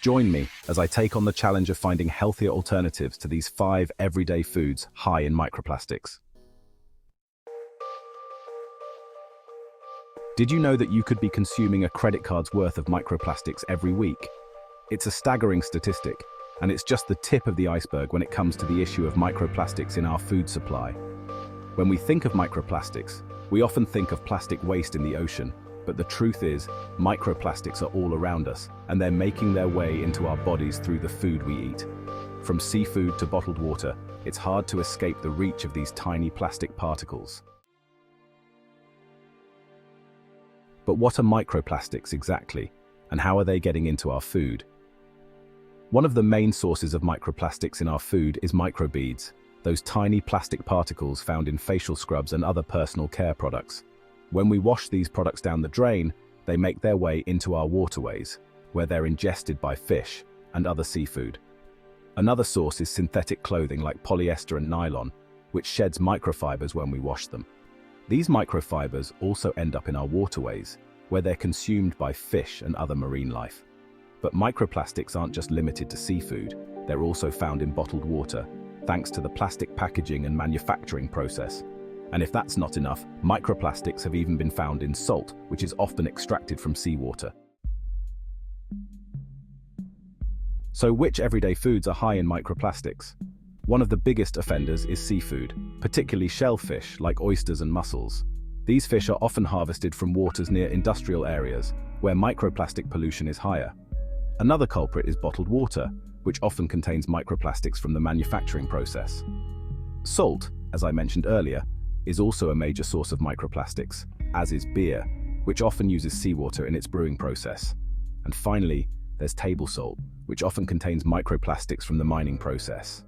Join me as I take on the challenge of finding healthier alternatives to these 5 everyday foods high in microplastics. Did you know that you could be consuming a credit card's worth of microplastics every week? It's a staggering statistic, and it's just the tip of the iceberg when it comes to the issue of microplastics in our food supply. When we think of microplastics, we often think of plastic waste in the ocean, but the truth is, microplastics are all around us, and they're making their way into our bodies through the food we eat. From seafood to bottled water, it's hard to escape the reach of these tiny plastic particles. But what are microplastics exactly, and how are they getting into our food? One of the main sources of microplastics in our food is microbeads, those tiny plastic particles found in facial scrubs and other personal care products. When we wash these products down the drain, they make their way into our waterways, where they're ingested by fish and other seafood. Another source is synthetic clothing like polyester and nylon, which sheds microfibers when we wash them. These microfibers also end up in our waterways, where they're consumed by fish and other marine life. But microplastics aren't just limited to seafood, they're also found in bottled water, thanks to the plastic packaging and manufacturing process. And if that's not enough, microplastics have even been found in salt, which is often extracted from seawater. So which everyday foods are high in microplastics? One of the biggest offenders is seafood, particularly shellfish like oysters and mussels. These fish are often harvested from waters near industrial areas, where microplastic pollution is higher. Another culprit is bottled water, which often contains microplastics from the manufacturing process. Salt, as I mentioned earlier, is also a major source of microplastics, as is beer, which often uses seawater in its brewing process. And finally, there's table salt, which often contains microplastics from the mining process.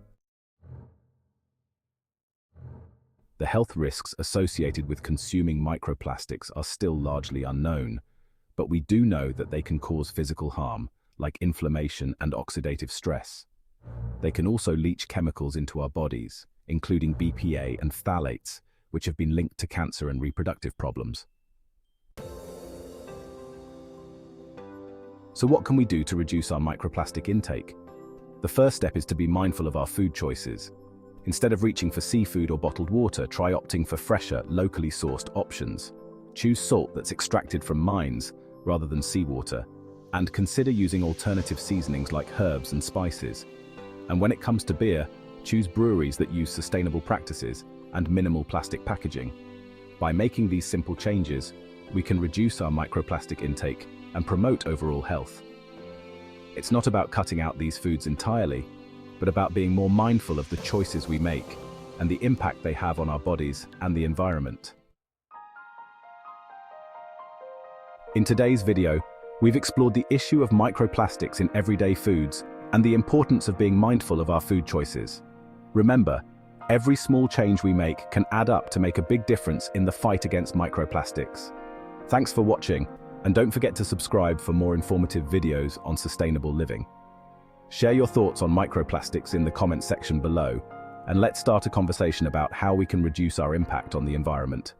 The health risks associated with consuming microplastics are still largely unknown, but we do know that they can cause physical harm, like inflammation and oxidative stress. They can also leach chemicals into our bodies, including BPA and phthalates, which have been linked to cancer and reproductive problems. So what can we do to reduce our microplastic intake? The first step is to be mindful of our food choices. Instead of reaching for seafood or bottled water, try opting for fresher, locally sourced options. Choose salt that's extracted from mines rather than seawater, and consider using alternative seasonings like herbs and spices. And when it comes to beer, choose breweries that use sustainable practices and minimal plastic packaging. By making these simple changes, we can reduce our microplastic intake and promote overall health. It's not about cutting out these foods entirely, but about being more mindful of the choices we make and the impact they have on our bodies and the environment. In today's video, we've explored the issue of microplastics in everyday foods and the importance of being mindful of our food choices. Remember, every small change we make can add up to make a big difference in the fight against microplastics. Thanks for watching, and don't forget to subscribe for more informative videos on sustainable living. Share your thoughts on microplastics in the comments section below, and let's start a conversation about how we can reduce our impact on the environment.